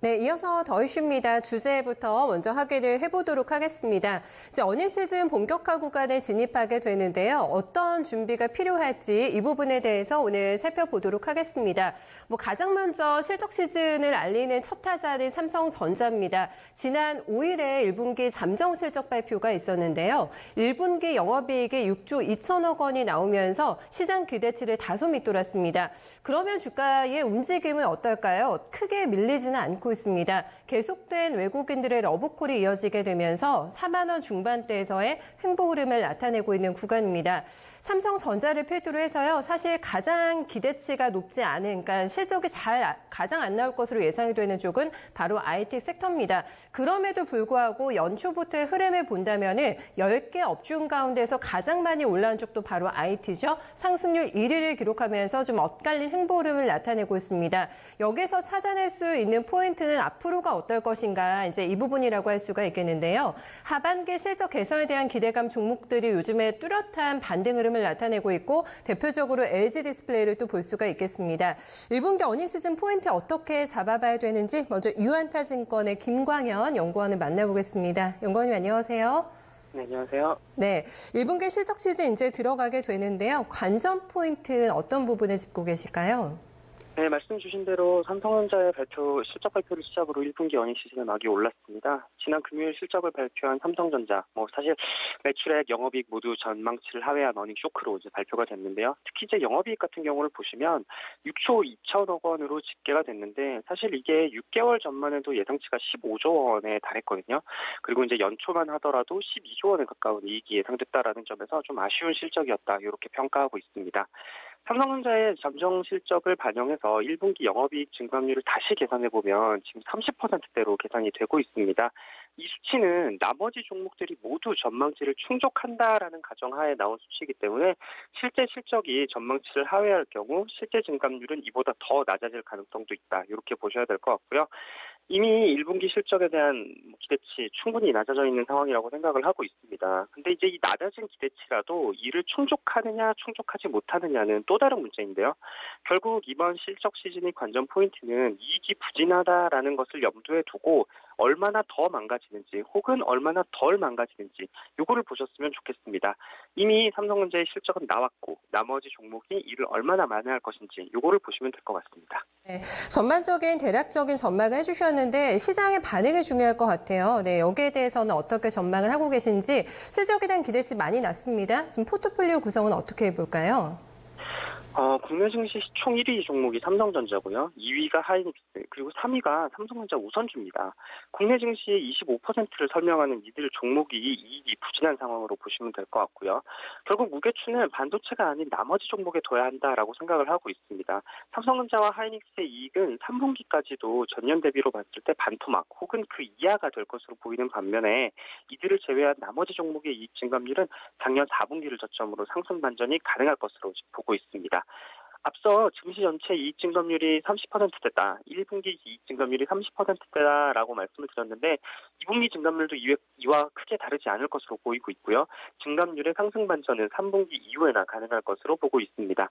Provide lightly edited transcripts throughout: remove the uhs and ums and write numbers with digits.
네, 이어서 더 이슈입니다. 주제부터 먼저 확인을 해보도록 하겠습니다. 이제 어닝 시즌 본격화 구간에 진입하게 되는데요. 어떤 준비가 필요할지 이 부분에 대해서 오늘 살펴보도록 하겠습니다. 가장 먼저 실적 시즌을 알리는 첫 타자는 삼성전자입니다. 지난 5일에 1분기 잠정 실적 발표가 있었는데요. 1분기 영업이익이 6조 2천억 원이 나오면서 시장 기대치를 다소 밑돌았습니다. 그러면 주가의 움직임은 어떨까요? 크게 밀리지는 않고 있습니다. 계속된 외국인들의 러브콜이 이어지게 되면서 4만 원 중반대에서의 횡보 흐름을 나타내고 있는 구간입니다. 삼성전자를 필두로 해서요. 사실 가장 기대치가 높지 않은, 그러니까 실적이 가장 안 나올 것으로 예상이 되는 쪽은 바로 IT 섹터입니다. 그럼에도 불구하고 연초부터의 흐름을 본다면 10개 업종 가운데서 가장 많이 올라온 쪽도 바로 IT죠. 상승률 1위를 기록하면서 좀 엇갈린 횡보 흐름을 나타내고 있습니다. 여기서 찾아낼 수 있는 포인트는 앞으로가 어떨 것인가, 이제 이 부분이라고 할 수가 있겠는데요. 하반기 실적 개선에 대한 기대감 종목들이 요즘에 뚜렷한 반등 흐름을 나타내고 있고, 대표적으로 LG 디스플레이를 또 볼 수가 있겠습니다. 1분기 어닝 시즌 포인트 어떻게 잡아봐야 되는지 먼저 유한타증권의 김광현 연구원을 만나보겠습니다. 연구원님 안녕하세요. 네, 안녕하세요. 네, 1분기 실적 시즌 이제 들어가게 되는데요. 관전 포인트는 어떤 부분을 짚고 계실까요? 네, 말씀 주신 대로 삼성전자의 실적 발표를 시작으로 1분기 어닝 시즌에 막이 올랐습니다. 지난 금요일 실적을 발표한 삼성전자, 사실 매출액, 영업이익 모두 전망치를 하회한 어닝 쇼크로 이제 발표가 됐는데요. 특히 이제 영업이익 같은 경우를 보시면 6조 2천억 원으로 집계가 됐는데, 사실 이게 6개월 전만 해도 예상치가 15조 원에 달했거든요. 그리고 이제 연초만 하더라도 12조 원에 가까운 이익이 예상됐다라는 점에서 좀 아쉬운 실적이었다, 이렇게 평가하고 있습니다. 삼성전자의 잠정 실적을 반영해서 1분기 영업이익 증감률을 다시 계산해보면 지금 30%대로 계산이 되고 있습니다. 이 수치는 나머지 종목들이 모두 전망치를 충족한다라는 가정하에 나온 수치이기 때문에 실제 실적이 전망치를 하회할 경우 실제 증감률은 이보다 더 낮아질 가능성도 있다, 이렇게 보셔야 될 것 같고요. 이미 1분기 실적에 대한 기대치 충분히 낮아져 있는 상황이라고 생각을 하고 있습니다. 근데 이제 이 낮아진 기대치라도 이를 충족하느냐 충족하지 못하느냐는 또 다른 문제인데요. 결국 이번 실적 시즌의 관전 포인트는 이익이 부진하다라는 것을 염두에 두고 얼마나 더 망가지는지 혹은 얼마나 덜 망가지는지 이거를 보셨으면 좋겠습니다. 이미 삼성전자의 실적은 나왔고 나머지 종목이 이를 얼마나 만회할 것인지 이거를 보시면 될 것 같습니다. 네, 전반적인 대략적인 전망을 해주셨는데 시장의 반응이 중요할 것 같아요. 네, 여기에 대해서는 어떻게 전망을 하고 계신지, 실적에 대한 기대치 많이 낮습니다. 지금 포트폴리오 구성은 어떻게 해볼까요? 국내 증시 총 1위 종목이 삼성전자고요. 2위가 하이닉스, 그리고 3위가 삼성전자 우선주입니다. 국내 증시의 25%를 설명하는 이들 종목이 이익이 부진한 상황으로 보시면 될 것 같고요. 결국 무게추는 반도체가 아닌 나머지 종목에 둬야 한다라고 생각을 하고 있습니다. 삼성전자와 하이닉스의 이익은 3분기까지도 전년 대비로 봤을 때 반토막 혹은 그 이하가 될 것으로 보이는 반면에 이들을 제외한 나머지 종목의 이익 증감률은 작년 4분기를 저점으로 상승 반전이 가능할 것으로 보고 있습니다. 앞서 증시 전체 이익 증감률이 30%대다, 1분기 이익 증감률이 30%대다라고 말씀을 드렸는데 2분기 증감률도 이와 크게 다르지 않을 것으로 보이고 있고요. 증감률의 상승 반전은 3분기 이후에나 가능할 것으로 보고 있습니다.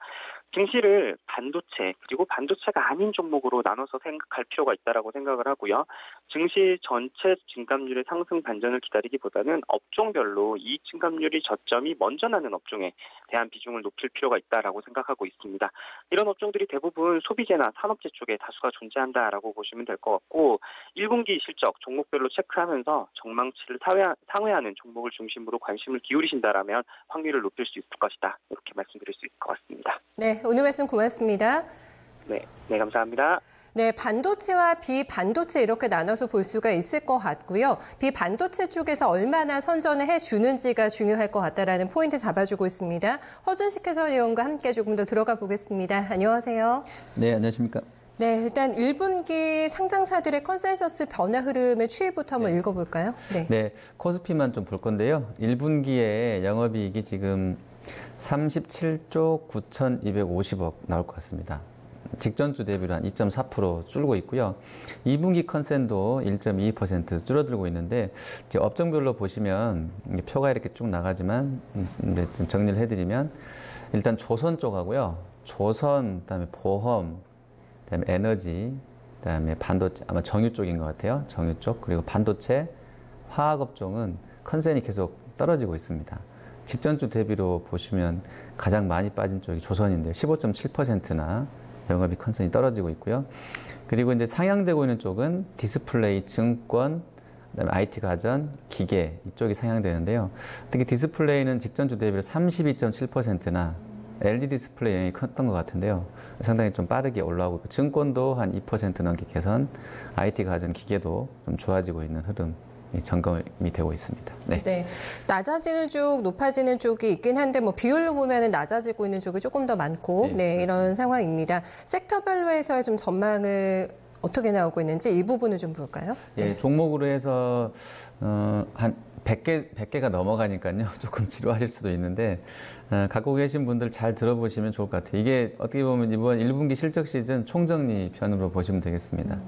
증시를 반도체 그리고 반도체가 아닌 종목으로 나눠서 생각할 필요가 있다라고 생각을 하고요. 증시 전체 증감률의 상승 반전을 기다리기보다는 업종별로 이익 증감률이 저점이 먼저 나는 업종에 대한 비중을 높일 필요가 있다라고 생각하고 있습니다. 이런 업종들이 대부분 소비재나 산업재 쪽에 다수가 존재한다라고 보시면 될 것 같고, 1분기 실적 종목별로 체크하면서 전망치를 상회하는 종목을 중심으로 관심을 기울이신다라면 확률을 높일 수 있을 것이다, 이렇게 말씀드릴 수 있을 것 같습니다. 네, 오늘 말씀 고맙습니다. 네, 감사합니다. 네, 반도체와 비반도체 이렇게 나눠서 볼 수가 있을 것 같고요. 비반도체 쪽에서 얼마나 선전을 해주는지가 중요할 것 같다라는 포인트 잡아주고 있습니다. 허준식 해설위원과 함께 조금 더 들어가 보겠습니다. 안녕하세요. 네, 안녕하십니까. 네, 일단 1분기 상장사들의 컨센서스 변화 흐름의 추이부터 한번 읽어볼까요? 네, 코스피만 좀 볼 건데요. 1분기에 영업이익이 지금 37조 9,250억 나올 것 같습니다. 직전주 대비로 한 2.4% 줄고 있고요. 2분기 컨센도 1.22% 줄어들고 있는데, 이제 업종별로 보시면 표가 이렇게 쭉 나가지만 좀 정리를 해드리면, 일단 조선 쪽 하고요. 조선, 그다음에 보험, 그다음에 에너지, 그다음에 반도체, 아마 정유 쪽인 것 같아요. 정유 쪽. 그리고 반도체, 화학업종은 컨센이 계속 떨어지고 있습니다. 직전주 대비로 보시면 가장 많이 빠진 쪽이 조선인데 15.7%나 영업이익 컨센이 떨어지고 있고요. 그리고 이제 상향되고 있는 쪽은 디스플레이, 증권, 그다음에 IT 가전, 기계 이쪽이 상향되는데요. 특히 디스플레이는 직전주 대비로 32.7%나 LED 디스플레이 영향이 컸던 것 같은데요. 상당히 좀 빠르게 올라오고 있고, 증권도 한 2% 넘게 개선, IT 가전, 기계도 좀 좋아지고 있는 흐름. 점검이 되고 있습니다. 네. 네. 낮아지는 쪽, 높아지는 쪽이 있긴 한데, 뭐, 비율로 보면은 낮아지고 있는 쪽이 조금 더 많고, 네, 이런 상황입니다. 섹터별로에서의 좀 전망을 어떻게 나오고 있는지 이 부분을 좀 볼까요? 예, 네. 종목으로 해서, 한 100개가 넘어가니까요. 조금 지루하실 수도 있는데, 갖고 계신 분들 잘 들어보시면 좋을 것 같아요. 이게 어떻게 보면 이번 1분기 실적 시즌 총정리 편으로 보시면 되겠습니다.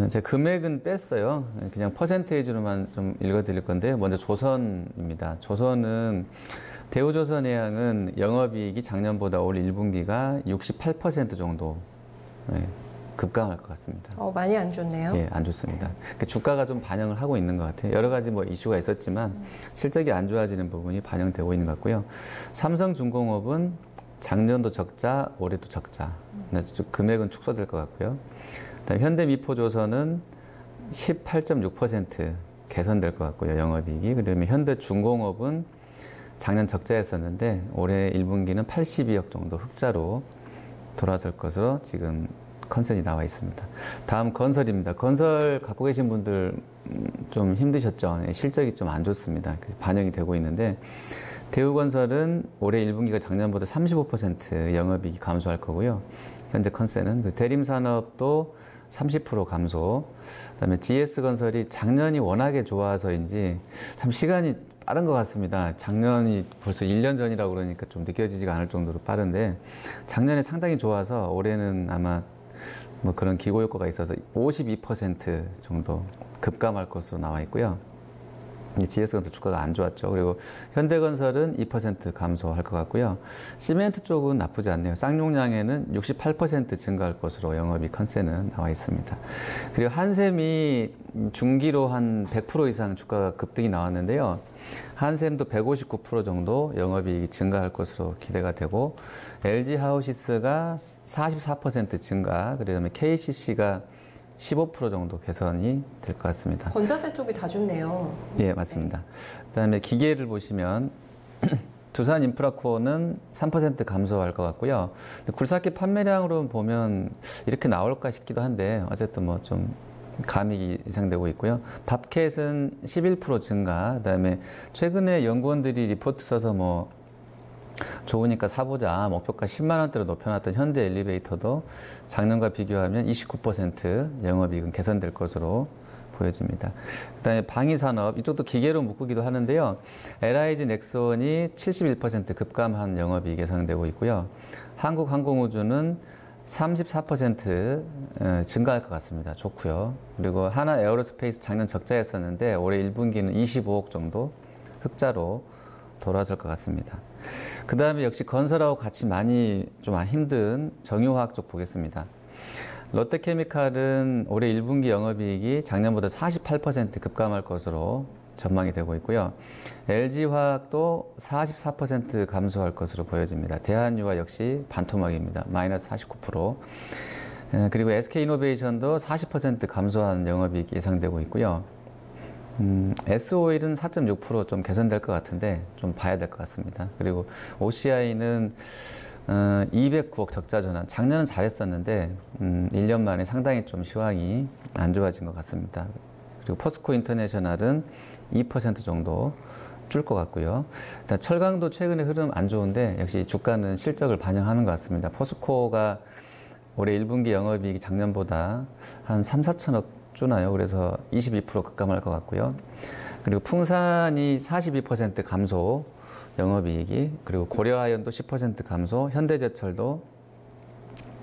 제 금액은 뺐어요. 그냥 퍼센테이지로만 좀 읽어드릴 건데요. 먼저 조선입니다. 조선은 대우조선해양은 영업이익이 작년보다 올 1분기가 68% 정도 급감할 것 같습니다. 많이 안 좋네요. 예, 안 좋습니다. 주가가 좀 반영을 하고 있는 것 같아요. 여러 가지 뭐 이슈가 있었지만 실적이 안 좋아지는 부분이 반영되고 있는 것 같고요. 삼성중공업은 작년도 적자, 올해도 적자. 금액은 축소될 것 같고요. 현대미포조선은 18.6% 개선될 것 같고요. 영업이익이. 그러면 현대중공업은 작년 적자였었는데 올해 1분기는 82억 정도 흑자로 돌아설 것으로 지금 컨센이 나와 있습니다. 다음 건설입니다. 건설 갖고 계신 분들 좀 힘드셨죠? 실적이 좀 안 좋습니다. 반영이 되고 있는데 대우건설은 올해 1분기가 작년보다 35% 영업이익이 감소할 거고요. 현재 컨센은 대림산업도 30% 감소. 그다음에 GS건설이 작년이 워낙에 좋아서인지 참 시간이 빠른 것 같습니다. 작년이 벌써 1년 전이라고 그러니까 좀 느껴지지가 않을 정도로 빠른데 작년에 상당히 좋아서 올해는 아마 뭐 그런 기고 효과가 있어서 52% 정도 급감할 것으로 나와 있고요. GS건설 주가가 안 좋았죠. 그리고 현대건설은 2% 감소할 것 같고요. 시멘트 쪽은 나쁘지 않네요. 쌍용량에는 68% 증가할 것으로 영업이익 컨센은 나와 있습니다. 그리고 한샘이 중기로 한 100% 이상 주가가 급등이 나왔는데요. 한샘도 159% 정도 영업이익이 증가할 것으로 기대가 되고 LG하우시스가 44% 증가, 그다음에 KCC가 15% 정도 개선이 될 것 같습니다. 건자재 쪽이 다 좋네요. 예, 맞습니다. 그다음에 기계를 보시면 두산인프라코어는 3% 감소할 것 같고요. 굴삭기 판매량으로 보면 이렇게 나올까 싶기도 한데 어쨌든 뭐 좀 감익이 예상되고 있고요. 밥캣은 11% 증가. 그다음에 최근에 연구원들이 리포트 써서 뭐 좋으니까 사보자 목표가 10만 원대로 높여놨던 현대 엘리베이터도 작년과 비교하면 29% 영업이익은 개선될 것으로 보여집니다. 그다음에 방위산업 이쪽도 기계로 묶기도 하는데요. LIG 넥슨이 71% 급감한 영업이익 예상되고 있고요. 한국항공우주는 34% 증가할 것 같습니다. 좋고요. 그리고 하나 에어로스페이스 작년 적자였었는데 올해 1분기는 25억 정도 흑자로 돌아설 것 같습니다. 그 다음에 역시 건설하고 같이 많이 좀 힘든 정유화학 쪽 보겠습니다. 롯데케미칼은 올해 1분기 영업이익이 작년보다 48% 급감할 것으로 전망이 되고 있고요. LG화학도 44% 감소할 것으로 보여집니다. 대한유화 역시 반토막입니다. 마이너스 49%. 그리고 SK이노베이션도 40% 감소한 영업이익이 예상되고 있고요. S오일은 4.6% 좀 개선될 것 같은데 좀 봐야 될 것 같습니다. 그리고 OCI는 209억 적자 전환. 작년은 잘했었는데 1년 만에 상당히 좀 시황이 안 좋아진 것 같습니다. 그리고 포스코 인터내셔널은 2% 정도 줄 것 같고요. 일단 철강도 최근에 흐름 안 좋은데 역시 주가는 실적을 반영하는 것 같습니다. 포스코가 올해 1분기 영업이익이 작년보다 한 3, 4천억 주나요? 그래서 22% 급감할 것 같고요. 그리고 풍산이 42% 감소 영업이익이, 그리고 고려아연도 10% 감소, 현대제철도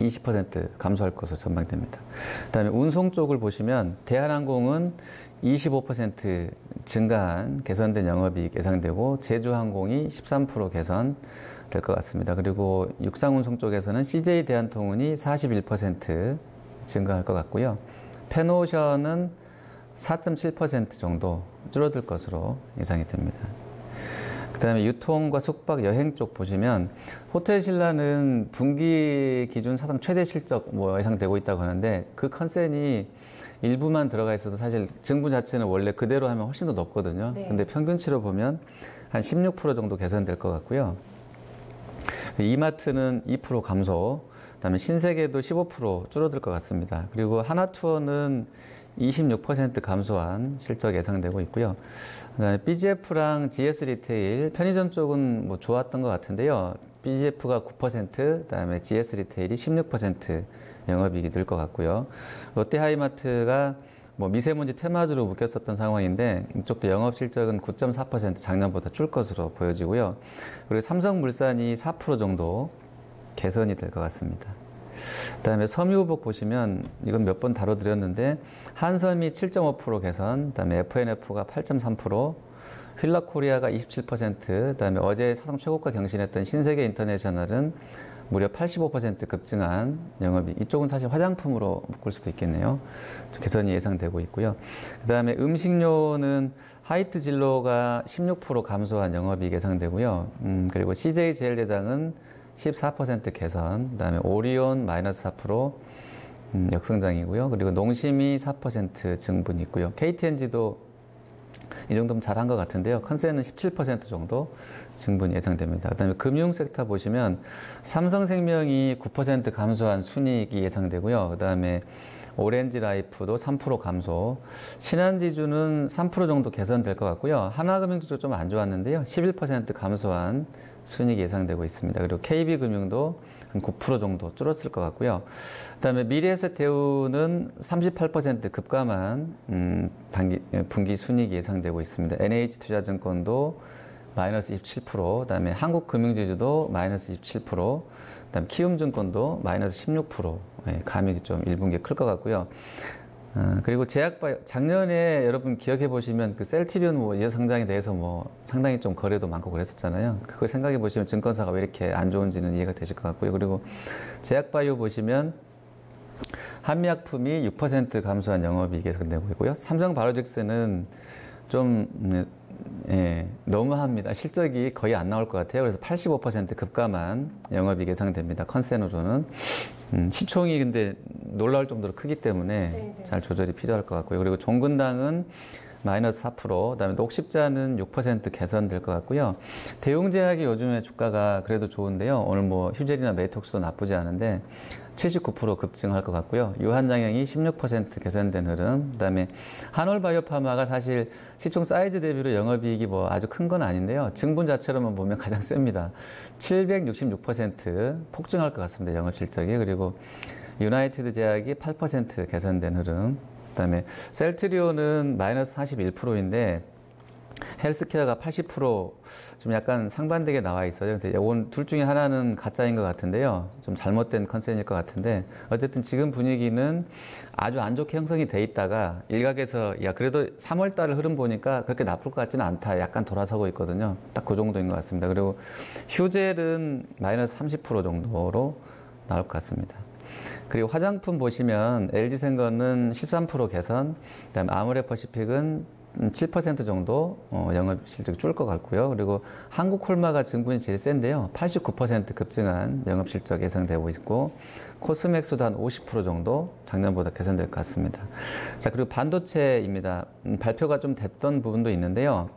20% 감소할 것으로 전망됩니다. 그다음에 운송 쪽을 보시면 대한항공은 25% 증가한 개선된 영업이익 예상되고 제주항공이 13% 개선될 것 같습니다. 그리고 육상운송 쪽에서는 CJ 대한통운이 41% 증가할 것 같고요. 펜오션은 4.7% 정도 줄어들 것으로 예상이 됩니다. 그 다음에 유통과 숙박, 여행 쪽 보시면 호텔 신라는 분기 기준 사상 최대 실적 예상되고 있다고 하는데 그 컨센이 일부만 들어가 있어도 사실 증부 자체는 원래 그대로 하면 훨씬 더 높거든요. 네. 근데 평균치로 보면 한 16% 정도 개선될 것 같고요. 이마트는 2% 감소, 그다음에 신세계도 15% 줄어들 것 같습니다. 그리고 하나투어는 26% 감소한 실적 예상되고 있고요. 그다음에 BGF랑 GS 리테일, 편의점 쪽은 좋았던 것 같은데요. BGF가 9%, 그다음에 GS 리테일이 16% 영업이익이 늘 것 같고요. 롯데하이마트가 미세먼지 테마주로 묶였었던 상황인데 이쪽도 영업 실적은 9.4% 작년보다 줄 것으로 보여지고요. 그리고 삼성물산이 4% 정도 개선이 될 것 같습니다. 그다음에 섬유유복 보시면 이건 몇 번 다뤄드렸는데 한섬이 7.5% 개선, 그다음에 FNF가 8.3%, 휠라코리아가 27%, 그다음에 어제 사상 최고가 경신했던 신세계 인터내셔널은 무려 85% 급증한 영업이익. 이쪽은 사실 화장품으로 묶을 수도 있겠네요. 개선이 예상되고 있고요. 그다음에 음식료는 하이트 진로가 16% 감소한 영업이익 예상되고요. 그리고 CJ 제일제당은 14% 개선, 그다음에 오리온 마이너스 4% 역성장이고요. 그리고 농심이 4% 증분이 있고요. KTNG도 이 정도면 잘한 것 같은데요. 컨센은 17% 정도 증분이 예상됩니다. 그다음에 금융 섹터 보시면 삼성생명이 9% 감소한 순이익이 예상되고요. 그다음에 오렌지라이프도 3% 감소, 신한지주는 3% 정도 개선될 것 같고요. 하나금융주도 좀 안 좋았는데요. 11% 감소한 순이익이 예상되고 있습니다. 그리고 KB금융도 한 9% 정도 줄었을 것 같고요. 그다음에 미래에셋대우는 38% 급감한 분기 순이익이 예상되고 있습니다. NH투자증권도 마이너스 27%, 그다음에 한국금융지주도 마이너스 27%, 그다음에 키움증권도 마이너스 16%. 감익이 좀 1분기에 클 것 같고요. 그리고 제약바이오, 작년에 여러분 기억해 보시면 그 셀트리온 이전 상장에 대해서 상당히 좀 거래도 많고 그랬었잖아요. 그거 생각해 보시면 증권사가 왜 이렇게 안 좋은지는 이해가 되실 것 같고요. 그리고 제약바이오 보시면 한미약품이 6% 감소한 영업이익이 예상되고 있고요. 삼성바이오직스는 좀 너무합니다. 실적이 거의 안 나올 것 같아요. 그래서 85% 급감한 영업이익 예상됩니다. 컨센으로는. 시총이 근데 놀라울 정도로 크기 때문에 네네. 잘 조절이 필요할 것 같고요. 그리고 종근당은 마이너스 4%, 그다음에 녹십자는 6% 개선될 것 같고요. 대웅제약이 요즘에 주가가 그래도 좋은데요. 오늘 휴젤이나 메이톡스도 나쁘지 않은데 79% 급증할 것 같고요. 유한장형이 16% 개선된 흐름. 그다음에 한올바이오파마가 사실 시총 사이즈 대비로 영업이익이 아주 큰 건 아닌데요. 증분 자체로만 보면 가장 셉니다. 766% 폭증할 것 같습니다. 영업 실적이. 그리고 유나이티드 제약이 8% 개선된 흐름. 그다음에 셀트리온은 마이너스 41%인데 헬스케어가 80% 좀 약간 상반되게 나와 있어요. 근데 이건 둘 중에 하나는 가짜인 것 같은데요. 좀 잘못된 컨셉일 것 같은데 어쨌든 지금 분위기는 아주 안 좋게 형성이 돼 있다가 일각에서 그래도 3월 달 흐름 보니까 그렇게 나쁠 것 같지는 않다. 약간 돌아서고 있거든요. 딱 그 정도인 것 같습니다. 그리고 휴젤은 마이너스 30% 정도로 나올 것 같습니다. 그리고 화장품 보시면 LG생건은 13% 개선, 그다음에 아모레퍼시픽은 7% 정도 영업 실적이 줄 것 같고요. 그리고 한국콜마가 증분이 제일 센데요. 89% 급증한 영업 실적 예상되고 있고 코스맥스도 한 50% 정도 작년보다 개선될 것 같습니다. 자, 그리고 반도체입니다. 발표가 좀 됐던 부분도 있는데요.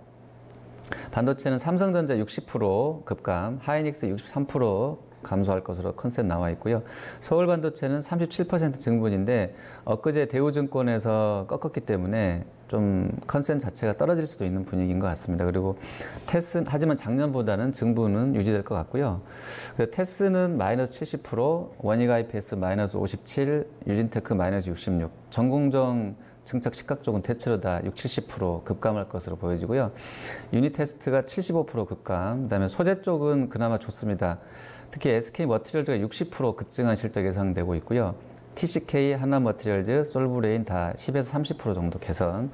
반도체는 삼성전자 60% 급감, 하이닉스 63% 감소할 것으로 컨셉 나와 있고요. 서울반도체는 37% 증분인데 엊그제 대우증권에서 꺾었기 때문에 좀 컨센 자체가 떨어질 수도 있는 분위기인 것 같습니다. 그리고 테스 하지만 작년보다는 증분은 유지될 것 같고요. 테스는 마이너스 70%, 원익IPS 마이너스 57, 유진테크 마이너스 66, 전공정 증착 식각 쪽은 대체로 다 60, 70% 급감할 것으로 보여지고요. 유니테스트가 75% 급감, 그다음에 소재 쪽은 그나마 좋습니다. 특히 SK머티리얼즈가 60% 급증한 실적 예상되고 있고요. TCK, 하나머티리얼즈, 솔브레인 다 10에서 30% 정도 개선.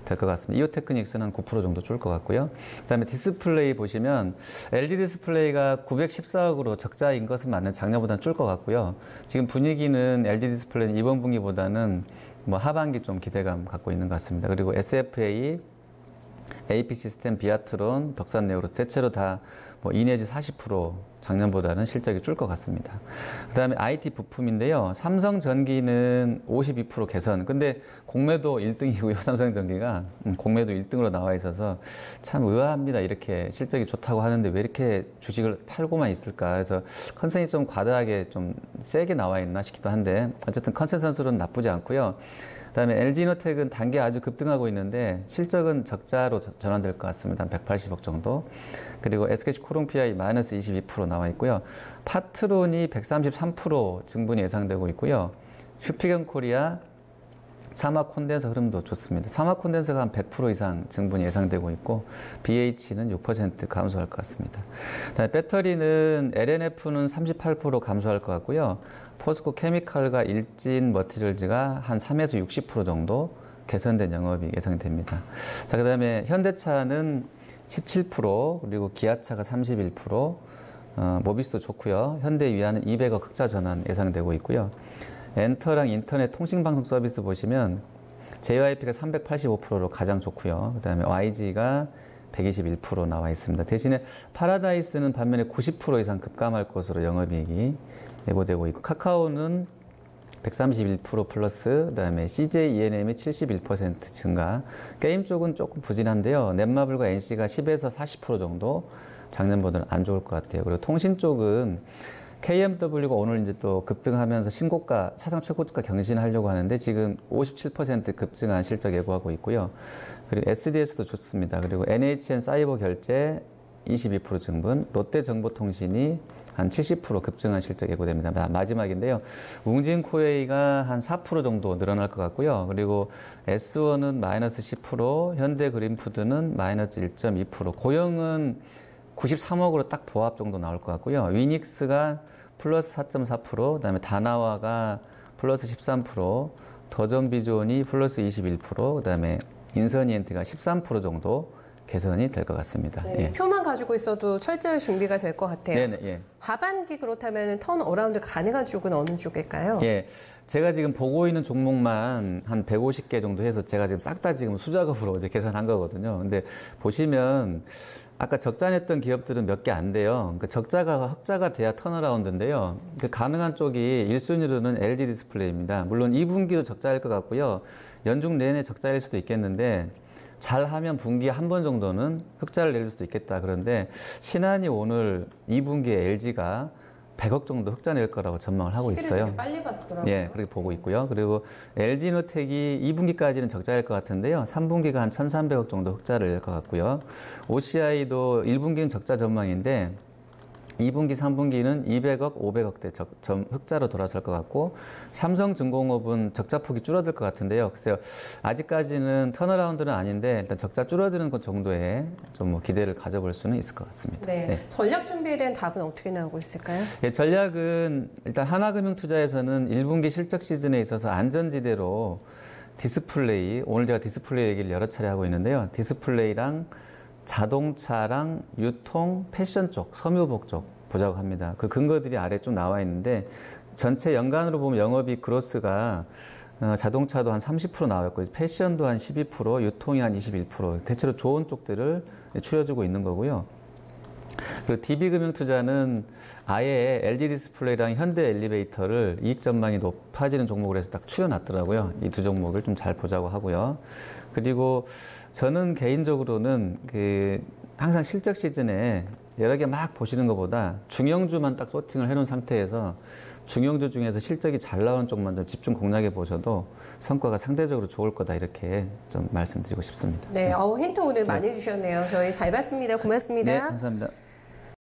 될 것 같습니다. 이오테크닉스는 한 9% 정도 줄 것 같고요. 그다음에 디스플레이 보시면 LG 디스플레이가 914억으로 적자인 것은 맞는 작년보다는 줄 것 같고요. 지금 분위기는 LG 디스플레이는 이번 분기보다는 뭐 하반기 좀 기대감 갖고 있는 것 같습니다. 그리고 SFA, AP 시스템, 비아트론, 덕산네오로스 대체로 다 뭐 2 내지 40% 작년보다는 실적이 줄 것 같습니다. 그 다음에 IT 부품인데요. 삼성전기는 52% 개선. 근데 공매도 1등이고요. 삼성전기가 공매도 1등으로 나와 있어서 참 의아합니다. 이렇게 실적이 좋다고 하는데 왜 이렇게 주식을 팔고만 있을까. 그래서 컨센이 좀 과다하게 좀 세게 나와 있나 싶기도 한데 어쨌든 컨센서스로는 나쁘지 않고요. 그다음에 LG이노텍은 단기 아주 급등하고 있는데 실적은 적자로 전환될 것 같습니다. 180억 정도. 그리고 SKC 코롱PI 마이너스 22% 나와 있고요. 파트론이 133% 증분이 예상되고 있고요. 슈피경 코리아 사막 콘덴서 흐름도 좋습니다. 사막 콘덴서가 한 100% 이상 증분이 예상되고 있고 BH는 6% 감소할 것 같습니다. 그다음에 배터리는 LNF는 38% 감소할 것 같고요. 포스코 케미칼과 일진 머티리얼즈가 한 3에서 60% 정도 개선된 영업이 예상됩니다. 자, 그다음에 현대차는 17%, 그리고 기아차가 31%, 모비스도 좋고요. 현대위아는 200억 흑자 전환 예상되고 있고요. 엔터랑 인터넷 통신방송 서비스 보시면 JYP가 385%로 가장 좋고요. 그다음에 YG가 121% 나와 있습니다. 대신에 파라다이스는 반면에 90% 이상 급감할 것으로 영업이익이 예고되고 있고, 카카오는 131% 플러스, 그다음에 CJ ENM이 71% 증가. 게임 쪽은 조금 부진한데요. 넷마블과 NC가 10에서 40% 정도 작년보다는 안 좋을 것 같아요. 그리고 통신 쪽은 KMW가 오늘 이제 또 급등하면서 신고가, 사상 최고가 경신하려고 하는데 지금 57% 급증한 실적 예고하고 있고요. 그리고 SDS도 좋습니다. 그리고 NHN 사이버 결제 22% 증분, 롯데정보통신이 한 70% 급증한 실적 예고됩니다. 마지막인데요. 웅진코웨이가 한 4% 정도 늘어날 것 같고요. 그리고 S1은 마이너스 10%, 현대그린푸드는 마이너스 1.2%, 고영은 93억으로 딱 보합 정도 나올 것 같고요. 위닉스가 플러스 4.4%, 그다음에 다나와가 플러스 13%, 더전비존이 플러스 21%, 그다음에 인선이엔트가 13% 정도 개선이 될 것 같습니다. 네, 예. 표만 가지고 있어도 철저히 준비가 될 것 같아요. 네네, 예. 하반기 그렇다면 턴 어라운드 가능한 쪽은 어느 쪽일까요? 예, 제가 지금 보고 있는 종목만 한 150개 정도 해서 제가 지금 싹 다 지금 수작업으로 이제 계산한 거거든요. 근데 보시면 아까 적자 냈던 기업들은 몇 개 안 돼요. 그러니까 적자가 흑자가 돼야 턴어라운드인데요. 그 가능한 쪽이 1순위로는 LG 디스플레이입니다. 물론 2분기도 적자일 것 같고요. 연중 내내 적자일 수도 있겠는데 잘하면 분기에 한 번 정도는 흑자를 낼 수도 있겠다. 그런데 신한이 오늘 2분기에 LG가 100억 정도 흑자 낼 거라고 전망을 하고 있어요. 되게 빨리 봤더라고요. 예, 그렇게 보고 있고요. 그리고 LG이노텍이 2분기까지는 적자일 것 같은데요. 3분기가 한 1,300억 정도 흑자를 낼 것 같고요. OCI도 1분기는 적자 전망인데 2분기, 3분기는 200억, 500억대 흑자로 돌아설 것 같고, 삼성중공업은 적자폭이 줄어들 것 같은데요. 글쎄요, 아직까지는 턴어라운드는 아닌데 일단 적자 줄어드는 것 정도에 좀 뭐 기대를 가져볼 수는 있을 것 같습니다. 네. 네. 전략 준비에 대한 답은 어떻게 나오고 있을까요? 예, 전략은 일단 하나금융투자에서는 1분기 실적 시즌에 있어서 안전지대로 디스플레이, 오늘 제가 디스플레이 얘기를 여러 차례 하고 있는데요. 디스플레이랑 자동차랑 유통, 패션 쪽, 섬유복 쪽 보자고 합니다. 그 근거들이 아래 좀 나와 있는데 전체 연간으로 보면 영업이익 그로스가 자동차도 한 30% 나와 있고 패션도 한 12%, 유통이 한 21%, 대체로 좋은 쪽들을 추려주고 있는 거고요. 그리고 DB금융투자는 아예 LG 디스플레이랑 현대 엘리베이터를 이익 전망이 높아지는 종목으로 해서 딱 추려놨더라고요. 이 두 종목을 좀 잘 보자고 하고요. 그리고 저는 개인적으로는 항상 실적 시즌에 여러 개 막 보시는 것보다 중형주만 딱 소팅을 해놓은 상태에서 중형주 중에서 실적이 잘 나오는 쪽만 좀 집중 공략해 보셔도 성과가 상대적으로 좋을 거다 이렇게 좀 말씀드리고 싶습니다. 네, 힌트 오늘 많이 주셨네요. 저희 잘 봤습니다. 고맙습니다. 네, 감사합니다.